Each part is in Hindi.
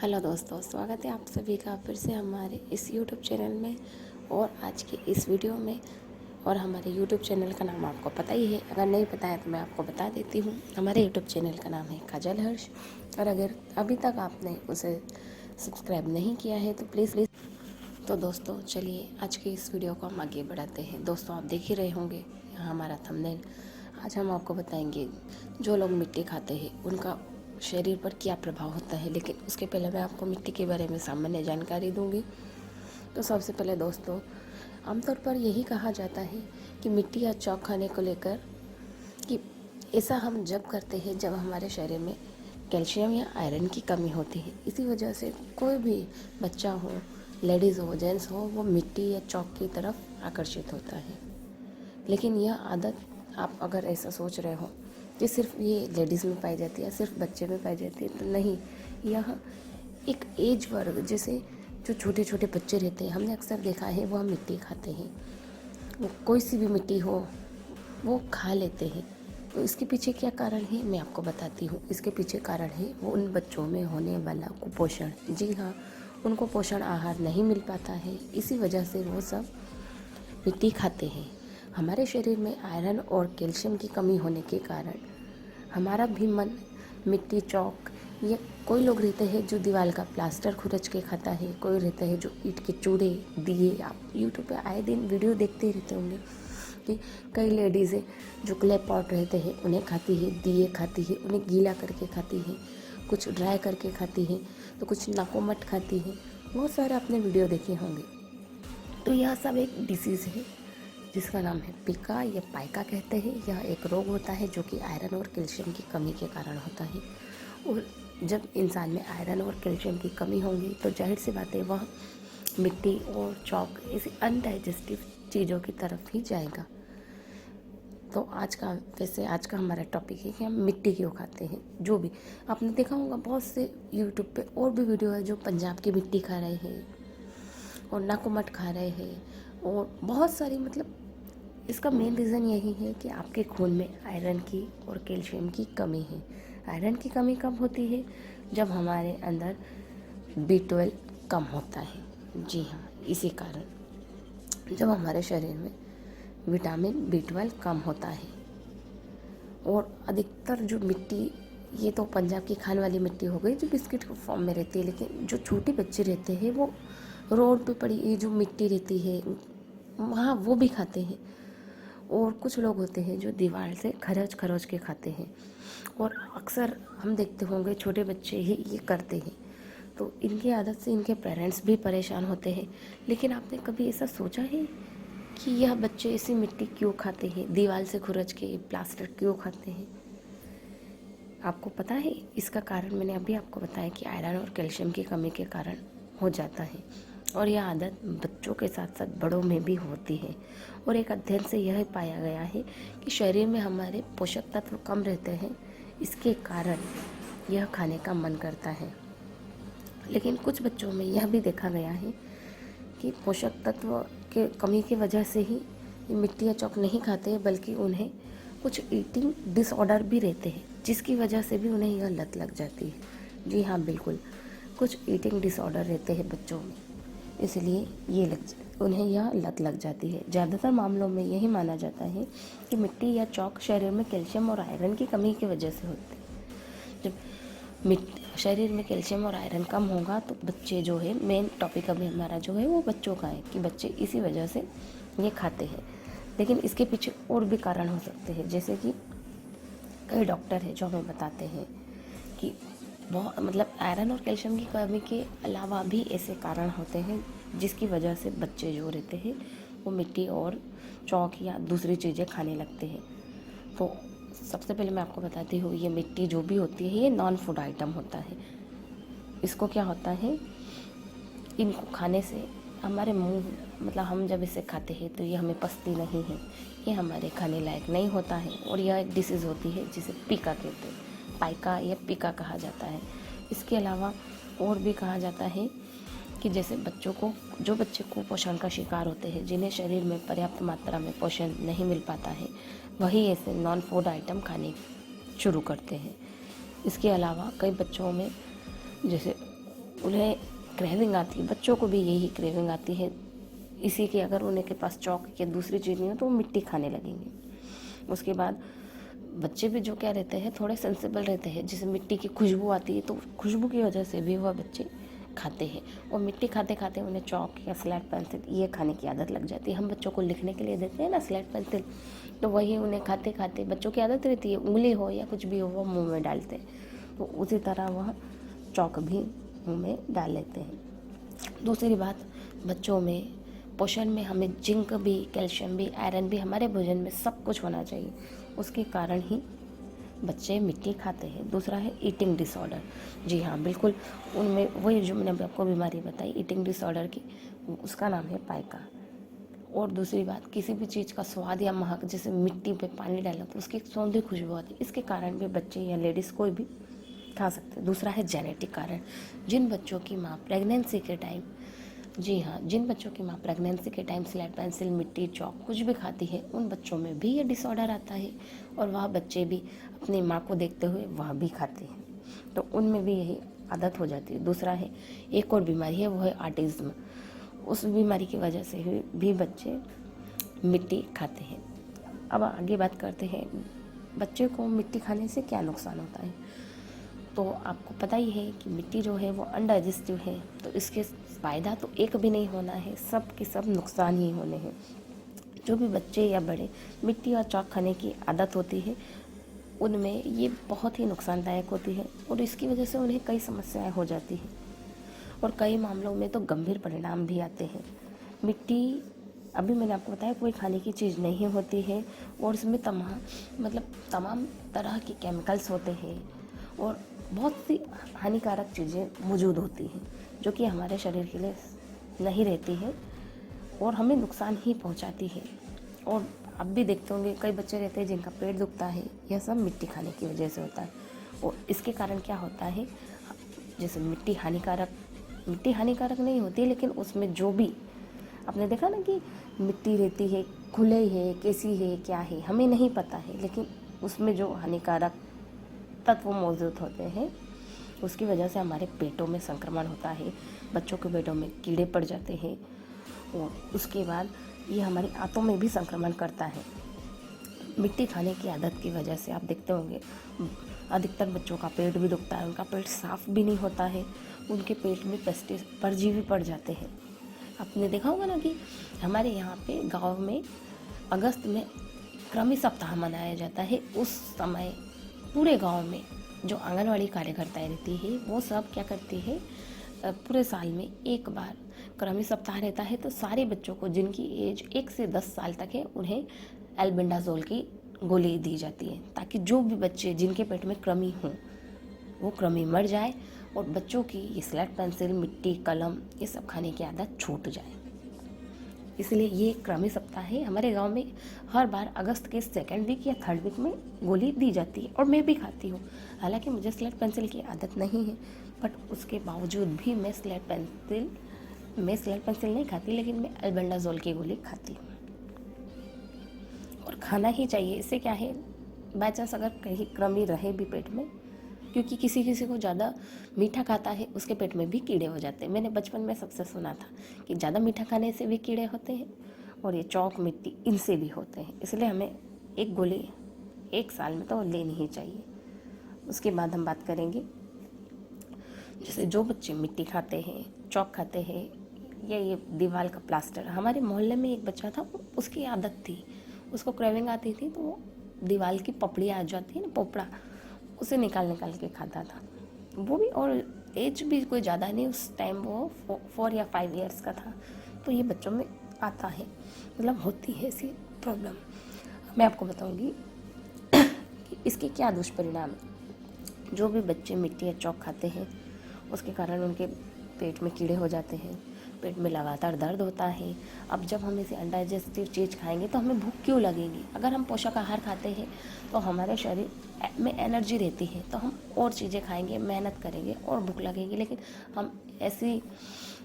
हेलो दोस्तों, स्वागत है आप सभी का फिर से हमारे इस यूट्यूब चैनल में। और आज की इस वीडियो में, और हमारे यूट्यूब चैनल का नाम आपको पता ही है, अगर नहीं पता है तो मैं आपको बता देती हूँ। हमारे यूट्यूब चैनल का नाम है काजल हर्ष, और अगर अभी तक आपने उसे सब्सक्राइब नहीं किया है तो प्लीज़। तो दोस्तों चलिए आज की इस वीडियो को हम आगे बढ़ाते हैं। दोस्तों आप देख ही रहे होंगे यहाँ हमारा थंबनेल। आज हम आपको बताएंगे जो लोग मिट्टी खाते हैं उनका शरीर पर क्या प्रभाव होता है। लेकिन उसके पहले मैं आपको मिट्टी के बारे में सामान्य जानकारी दूंगी। तो सबसे पहले दोस्तों, आमतौर पर यही कहा जाता है कि मिट्टी या चौक खाने को लेकर कि ऐसा हम जब करते हैं जब हमारे शरीर में कैल्शियम या आयरन की कमी होती है। इसी वजह से कोई भी बच्चा हो, लेडीज़ हो, जेंट्स हो, वो मिट्टी या चौक की तरफ आकर्षित होता है। लेकिन यह आदत, आप अगर ऐसा सोच रहे हो कि सिर्फ ये लेडीज़ में पाई जाती है या सिर्फ बच्चे में पाई जाती है, तो नहीं। यह एक एज वर्ग, जैसे जो छोटे छोटे बच्चे रहते हैं, हमने अक्सर देखा है वह मिट्टी खाते हैं। वो कोई सी भी मिट्टी हो वो खा लेते हैं। तो इसके पीछे क्या कारण है मैं आपको बताती हूँ। इसके पीछे कारण है वो उन बच्चों में होने वाला कुपोषण। जी हाँ, उनको पोषण आहार नहीं मिल पाता है, इसी वजह से वो सब मिट्टी खाते हैं। हमारे शरीर में आयरन और कैल्शियम की कमी होने के कारण हमारा भी मन मिट्टी, चौक, या कोई लोग रहते हैं जो दीवार का प्लास्टर खुरच के खाता है, कोई रहता है जो ईंट के चूड़े, दिए, आप यूट्यूब पे आए दिन वीडियो देखते ही रहते होंगे कि कई लेडीज़ें जो क्ले पॉट रहते हैं उन्हें खाती है, दिए खाती है, उन्हें गीला करके खाती है, कुछ ड्राई करके खाती है, तो कुछ नाकोमट खाती है। बहुत सारे आपने वीडियो देखे होंगे। तो यह सब एक डिसीज़ है जिसका नाम है पिका या पाइका कहते हैं। यह एक रोग होता है जो कि आयरन और कैल्शियम की कमी के कारण होता है। और जब इंसान में आयरन और कैल्शियम की कमी होगी तो जाहिर सी बात है वह मिट्टी और चौक ऐसी अनडाइजेस्टिव चीज़ों की तरफ ही जाएगा। तो आज का हमारा टॉपिक है कि हम मिट्टी क्यों खाते हैं। जो भी आपने देखा होगा, बहुत से यूट्यूब पे और भी वीडियो है जो पंजाब की मिट्टी खा रहे हैं और नाकोमट खा रहे हैं, और बहुत सारी, मतलब इसका मेन रीज़न यही है कि आपके खून में आयरन की और कैल्शियम की कमी है। आयरन की कमी कब होती है? जब हमारे अंदर B12 कम होता है। जी हाँ, इसी कारण जब हमारे शरीर में विटामिन B12 कम होता है। और अधिकतर जो मिट्टी, ये तो पंजाब की खाने वाली मिट्टी हो गई जो बिस्किट के फॉर्म में रहती है, लेकिन जो छोटे बच्चे रहते हैं वो रोड पे पड़ी ये जो मिट्टी रहती है वहाँ वो भी खाते हैं। और कुछ लोग होते हैं जो दीवार से खरोच खरोच के खाते हैं, और अक्सर हम देखते होंगे छोटे बच्चे ही ये करते हैं। तो इनकी आदत से इनके पेरेंट्स भी परेशान होते हैं। लेकिन आपने कभी ऐसा सोचा है कि यह बच्चे ऐसी मिट्टी क्यों खाते हैं, दीवार से खुरच के प्लास्टर क्यों खाते हैं? आपको पता है इसका कारण? मैंने अभी आपको बताया कि आयरन और कैल्शियम की कमी के कारण हो जाता है। और यह आदत बच्चों के साथ साथ बड़ों में भी होती है। और एक अध्ययन से यह पाया गया है कि शरीर में हमारे पोषक तत्व कम रहते हैं, इसके कारण यह खाने का मन करता है। लेकिन कुछ बच्चों में यह भी देखा गया है कि पोषक तत्व के कमी की वजह से ही ये मिट्टी या चौक नहीं खाते, बल्कि उन्हें कुछ ईटिंग डिसऑर्डर भी रहते हैं, जिसकी वजह से भी उन्हें यह लत लग जाती है। जी हाँ, बिल्कुल, कुछ ईटिंग डिसऑर्डर रहते हैं बच्चों में, इसलिए उन्हें यह लत लग जाती है। ज़्यादातर मामलों में यही माना जाता है कि मिट्टी या चौक शरीर में कैल्शियम और आयरन की कमी की वजह से होते हैं। जब शरीर में कैल्शियम और आयरन कम होगा तो बच्चे जो है, मेन टॉपिक अभी हमारा जो है वो बच्चों का है कि बच्चे इसी वजह से ये खाते हैं। लेकिन इसके पीछे और भी कारण हो सकते हैं, जैसे कि कई डॉक्टर हैं जो हमें बताते हैं कि बहुत, मतलब आयरन और कैल्शियम की कमी के अलावा भी ऐसे कारण होते हैं जिसकी वजह से बच्चे जो रहते हैं वो मिट्टी और चौक या दूसरी चीज़ें खाने लगते हैं। तो सबसे पहले मैं आपको बताती हूँ, ये मिट्टी जो भी होती है ये नॉन फूड आइटम होता है। इसको क्या होता है, इनको खाने से हमारे मुंह, मतलब हम जब इसे खाते हैं तो ये हमें पचती नहीं है, ये हमारे खाने लायक नहीं होता है। और यह एक डिसीज़ होती है जिसे पिका कहते हैं, पाइका या पिका कहा जाता है। इसके अलावा और भी कहा जाता है कि जैसे जो बच्चे कुपोषण का शिकार होते हैं, जिन्हें शरीर में पर्याप्त मात्रा में पोषण नहीं मिल पाता है, वही ऐसे नॉन फूड आइटम खाने शुरू करते हैं। इसके अलावा कई बच्चों में जैसे उन्हें क्रेविंग आती है, बच्चों को भी यही क्रेविंग आती है इसी की। अगर उन्हें के पास चॉक या दूसरी चीज़ नहीं हो तो वो मिट्टी खाने लगेंगे। उसके बाद बच्चे भी जो क्या रहते हैं, थोड़े सेंसिबल रहते हैं, जैसे मिट्टी की खुशबू आती है तो खुशबू की वजह से भी वह बच्चे खाते हैं। और मिट्टी खाते खाते उन्हें चॉक या स्लेट पेंसिल ये खाने की आदत लग जाती है। हम बच्चों को लिखने के लिए देते हैं ना स्लेट पेंसिल, तो वही उन्हें खाते खाते बच्चों की आदत रहती है, उंगली हो या कुछ भी हो वो मुंह में डालते हैं, तो उसी तरह वह चॉक भी मुंह में डाल लेते हैं। दूसरी बात, बच्चों में पोषण में हमें जिंक भी, कैल्शियम भी, आयरन भी हमारे भोजन में सब कुछ होना चाहिए, उसके कारण ही बच्चे मिट्टी खाते हैं। दूसरा है ईटिंग डिसऑर्डर। जी हाँ, बिल्कुल, उनमें वही जो मैंने आपको बीमारी बताई ईटिंग डिसऑर्डर की, उसका नाम है पाइका। और दूसरी बात, किसी भी चीज़ का स्वाद या महक, जैसे मिट्टी पे पानी डाला तो उसकी सौंधी खुशबू आती है, इसके कारण भी बच्चे या लेडीज़ कोई भी खा सकते हैं। दूसरा है जेनेटिक कारण। जिन बच्चों की माँ प्रेगनेंसी के टाइम, जी हाँ, जिन बच्चों की माँ प्रेगनेंसी के टाइम स्लेट पेंसिल, मिट्टी, चॉक कुछ भी खाती है, उन बच्चों में भी ये डिसऑर्डर आता है और वह बच्चे भी अपनी माँ को देखते हुए वह भी खाते हैं, तो उनमें भी यही आदत हो जाती है। दूसरा है एक और बीमारी है, वो है ऑटिज्म। उस बीमारी की वजह से भी बच्चे मिट्टी खाते हैं। अब आगे बात करते हैं बच्चे को मिट्टी खाने से क्या नुकसान होता है। तो आपको पता ही है कि मिट्टी जो है वो अनडाइजेस्टिव है, तो इसके फ़ायदा तो एक भी नहीं होना है, सब के सब नुकसान ही होने हैं। जो भी बच्चे या बड़े मिट्टी और चॉक खाने की आदत होती है, उनमें ये बहुत ही नुकसानदायक होती है और इसकी वजह से उन्हें कई समस्याएं हो जाती हैं और कई मामलों में तो गंभीर परिणाम भी आते हैं। मिट्टी, अभी मैंने आपको बताया, कोई खाने की चीज़ नहीं होती है और इसमें तमाम तरह के केमिकल्स होते हैं और बहुत सी हानिकारक चीज़ें मौजूद होती हैं जो कि हमारे शरीर के लिए नहीं रहती है और हमें नुकसान ही पहुंचाती है। और आप भी देखते होंगे कई बच्चे रहते हैं जिनका पेट दुखता है, यह सब मिट्टी खाने की वजह से होता है। और इसके कारण क्या होता है, जैसे मिट्टी हानिकारक नहीं होती, लेकिन उसमें जो भी आपने देखा ना कि मिट्टी रहती है, खुले है, कैसी है, क्या है, हमें नहीं पता है, लेकिन उसमें जो हानिकारक तत्व मौजूद होते हैं उसकी वजह से हमारे पेटों में संक्रमण होता है, बच्चों के पेटों में कीड़े पड़ जाते हैं और उसके बाद ये हमारी आंतों में भी संक्रमण करता है। मिट्टी खाने की आदत की वजह से आप देखते होंगे अधिकतर बच्चों का पेट भी दुखता है, उनका पेट साफ भी नहीं होता है, उनके पेट में परजीवी पड़ जाते हैं। आपने देखा होगा ना कि हमारे यहाँ पे गाँव में अगस्त में कृमि सप्ताह मनाया जाता है। उस समय पूरे गांव में जो आंगनवाड़ी कार्यकर्ताएं रहती है वो सब क्या करती है, पूरे साल में एक बार कृमि सप्ताह रहता है, तो सारे बच्चों को जिनकी एज 1 से 10 साल तक है उन्हें एल्बेंडाजोल की गोली दी जाती है, ताकि जो भी बच्चे जिनके पेट में कृमि हों वो कृमि मर जाए और बच्चों की ये स्लेट पेंसिल, मिट्टी, कलम ये सब खाने की आदत छूट जाए। इसलिए ये कृमि सप्ताह है। हमारे गांव में हर बार अगस्त के 2nd वीक या 3rd वीक में गोली दी जाती है और मैं भी खाती हूँ। हालांकि मुझे स्लेट पेंसिल की आदत नहीं है, बट उसके बावजूद भी मैं स्लेट पेंसिल नहीं खाती, लेकिन मैं एल्बेंडाजोल की गोली खाती हूँ और खाना ही चाहिए। इससे क्या है, बाय चांस अगर कहीं कृमि रहे भी पेट में, क्योंकि किसी किसी को ज़्यादा मीठा खाता है उसके पेट में भी कीड़े हो जाते हैं। मैंने बचपन में सबसे सुना था कि ज़्यादा मीठा खाने से भी कीड़े होते हैं और ये चौक, मिट्टी, इनसे भी होते हैं। इसलिए हमें एक गोली 1 साल में तो लेनी ही चाहिए। उसके बाद हम बात करेंगे जैसे जो बच्चे मिट्टी खाते हैं, चौक खाते हैं या ये दीवार का प्लास्टर। हमारे मोहल्ले में एक बच्चा था, उसकी आदत थी, उसको क्रेविंग आती थी तो वो दीवार की पपड़ी आ जाती है ना, पोपड़ा, उसे निकाल के खाता था। वो भी, और एज भी कोई ज़्यादा नहीं, उस टाइम वो 4 या 5 ईयर्स का था। तो ये बच्चों में आता है, मतलब होती है ऐसी प्रॉब्लम। मैं आपको बताऊंगी कि इसके क्या दुष्परिणाम हैं। जो भी बच्चे मिट्टी या चौक खाते हैं उसके कारण उनके पेट में कीड़े हो जाते हैं, पेट में लगातार दर्द होता है। अब जब हम इसे अनडाइजेस्टिव चीज़ खाएंगे तो हमें भूख क्यों लगेगी। अगर हम पोषक आहार खाते हैं तो हमारे शरीर में एनर्जी रहती है, तो हम और चीज़ें खाएंगे, मेहनत करेंगे और भूख लगेगी। लेकिन हम ऐसी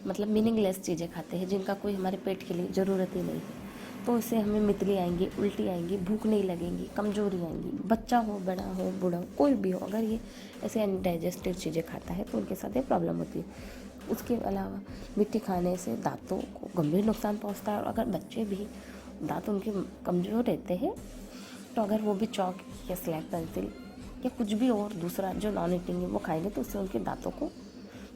मीनिंगलेस चीज़ें खाते हैं जिनका कोई हमारे पेट के लिए ज़रूरत ही नहीं है। तो इससे हमें मितली आएंगी, उल्टी आएंगी, भूख नहीं लगेंगी, कमजोरी आएंगी। बच्चा हो, बड़ा हो, बूढ़ा हो, कोई भी हो, अगर ये ऐसे अनडाइजेस्टेड चीज़ें खाता है तो उनके साथ ये प्रॉब्लम होती है। उसके अलावा मिट्टी खाने से दांतों को गंभीर नुकसान पहुंचता है। और अगर बच्चे भी दांत उनके कमज़ोर रहते हैं तो अगर वो भी चॉक या स्लेट पेंसिल या कुछ भी और दूसरा जो नॉन ईटिंग है वो खाएंगे तो उससे उनके दांतों को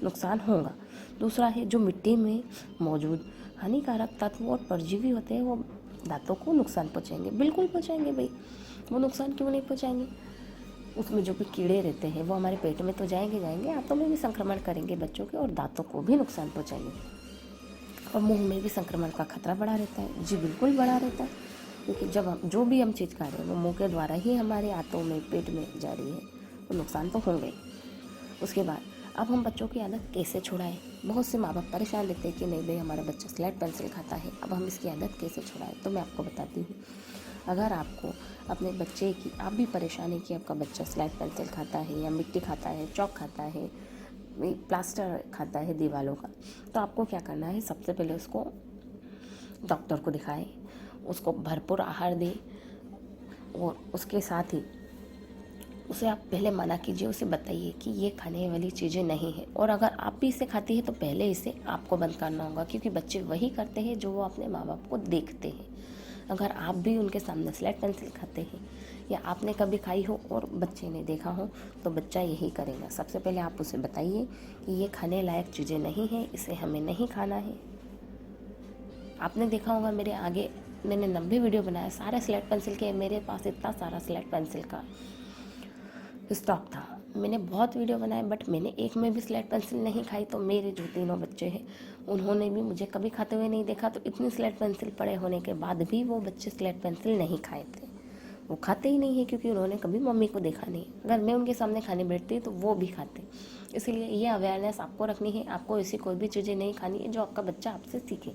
नुकसान होगा। दूसरा है जो मिट्टी में मौजूद हानिकारक तत्व और परजीवी होते हैं वो दांतों को नुकसान पहुँचाएंगे। बिल्कुल पहुँचाएंगे भाई, वो नुकसान क्यों नहीं पहुँचाएंगे। उसमें जो भी कीड़े रहते हैं वो हमारे पेट में तो जाएंगे, आंतों में भी संक्रमण करेंगे बच्चों के और दांतों को भी नुकसान पहुँचाएंगे। और मुंह में भी संक्रमण का खतरा बढ़ा रहता है। जी बिल्कुल बढ़ा रहता है, क्योंकि जब हम जो भी हम चीज़ खा रहे हैं वो मुंह के द्वारा ही हमारे आंतों में, पेट में जा रही है, तो नुकसान तो होंगे ही। उसके बाद अब हम बच्चों की आदत कैसे छुड़ाएं। बहुत से माँ बाप परेशान रहते हैं कि नहीं भाई हमारा बच्चा स्लेट पेंसिल खाता है, अब हम इसकी आदत कैसे छुड़ाएं। तो मैं आपको बताती हूँ। अगर आपको अपने बच्चे की आप भी परेशान है कि आपका बच्चा स्लेट पेंसिल खाता है या मिट्टी खाता है, चॉक खाता है, प्लास्टर खाता है दीवारों का, तो आपको क्या करना है, सबसे पहले उसको डॉक्टर को दिखाएं, उसको भरपूर आहार दें और उसके साथ ही उसे आप पहले मना कीजिए, उसे बताइए कि ये खाने वाली चीज़ें नहीं है। और अगर आप भी इसे खाती है तो पहले इसे आपको बंद करना होगा, क्योंकि बच्चे वही करते हैं जो वो अपने माँ बाप को देखते हैं। अगर आप भी उनके सामने स्लेट पेंसिल खाते हैं या आपने कभी खाई हो और बच्चे ने देखा हो तो बच्चा यही करेगा। सबसे पहले आप उसे बताइए कि ये खाने लायक चीज़ें नहीं हैं, इसे हमें नहीं खाना है। आपने देखा होगा मेरे आगे मैंने 90 वीडियो बनाया, सारे स्लेट पेंसिल के। मेरे पास इतना सारा स्लेट पेंसिल का स्टॉक था, मैंने बहुत वीडियो बनाए, बट मैंने एक में भी स्लेट पेंसिल नहीं खाई। तो मेरे जो तीनों बच्चे हैं उन्होंने भी मुझे कभी खाते हुए नहीं देखा। तो इतनी स्लेट पेंसिल पड़े होने के बाद भी वो बच्चे स्लेट पेंसिल नहीं खाए थे। वो खाते ही नहीं है क्योंकि उन्होंने कभी मम्मी को देखा नहीं। अगर मैं उनके सामने खाने बैठती तो वो भी खाते। इसीलिए ये अवेयरनेस आपको रखनी है। आपको ऐसी कोई भी चीज़ें नहीं खानी है जो आपका बच्चा आपसे सीखे।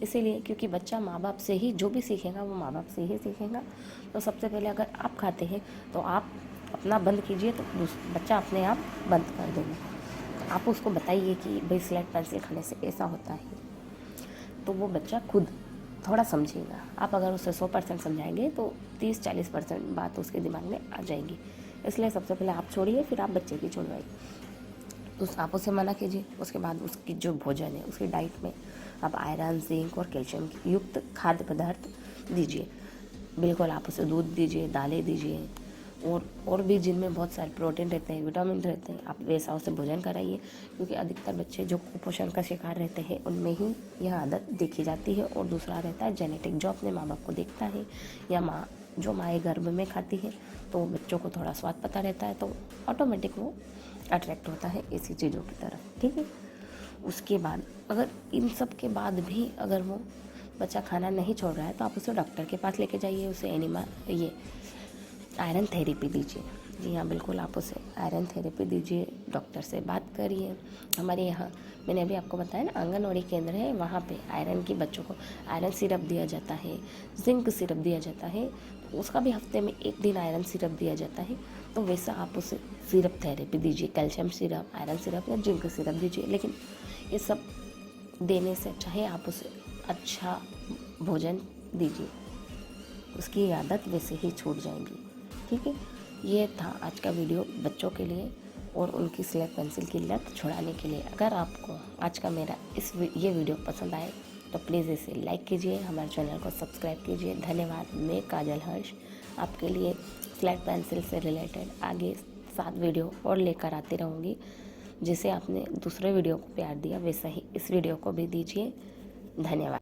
इसीलिए क्योंकि बच्चा माँ बाप से ही जो भी सीखेगा वो माँ बाप से ही सीखेगा। तो सबसे पहले अगर आप खाते हैं तो आप अपना बंद कीजिए, तो बच्चा अपने आप बंद कर देगा। आप उसको बताइए कि भाई स्लेट पेंसिल खाने से ऐसा होता है, तो वो बच्चा खुद थोड़ा समझेगा। आप अगर उसे 100% समझाएंगे तो 30-40% बात उसके दिमाग में आ जाएगी। इसलिए सबसे पहले आप छोड़िए, फिर आप बच्चे की छोड़वाइए। तो आप उसे मना कीजिए। उसके बाद उसकी जो भोजन है उसकी डाइट में आप आयरन, जिंक और कैल्शियम युक्त खाद्य पदार्थ दीजिए। बिल्कुल आप उसे दूध दीजिए, दालें दीजिए और भी जिनमें बहुत सारे प्रोटीन रहते हैं, विटामिन रहते हैं, आप वैसा उसे भोजन कराइए। क्योंकि अधिकतर बच्चे जो कुपोषण का शिकार रहते हैं उनमें ही यह आदत देखी जाती है। और दूसरा रहता है जेनेटिक, जो अपने माँ बाप को देखता है या जो माएँ गर्भ में खाती है तो बच्चों को थोड़ा स्वाद पता रहता है, तो ऑटोमेटिक वो अट्रैक्ट होता है ऐसी चीज़ों की तरफ। ठीक है। उसके बाद अगर इन सब के बाद भी अगर वो बच्चा खाना नहीं छोड़ रहा है तो आप उसे डॉक्टर के पास लेके जाइए। उसे ये आयरन थेरेपी दीजिए। जी हाँ, बिल्कुल आप उसे आयरन थेरेपी दीजिए, डॉक्टर से बात करिए। हमारे यहाँ मैंने अभी आपको बताया ना आंगनवाड़ी केंद्र है, वहाँ पे आयरन की बच्चों को आयरन सिरप दिया जाता है, जिंक सिरप दिया जाता है। उसका भी हफ्ते में 1 दिन आयरन सिरप दिया जाता है। तो वैसा आप उसे सिरप थेरेपी दीजिए, कैल्शियम सिरप, आयरन सिरप या जिंक सिरप दीजिए। लेकिन ये सब देने से अच्छा है आप उसे अच्छा भोजन दीजिए, उसकी आदत वैसे ही छूट जाएगी। ठीक है। ये था आज का वीडियो बच्चों के लिए और उनकी स्लेट पेंसिल की लत छुड़ाने के लिए। अगर आपको आज का मेरा ये वीडियो पसंद आए तो प्लीज़ इसे लाइक कीजिए, हमारे चैनल को सब्सक्राइब कीजिए। धन्यवाद। मैं काजल हर्ष आपके लिए स्लेट पेंसिल से रिलेटेड आगे 7 वीडियो और लेकर आती रहूँगी। जैसे आपने दूसरे वीडियो को प्यार दिया वैसा ही इस वीडियो को भी दीजिए। धन्यवाद।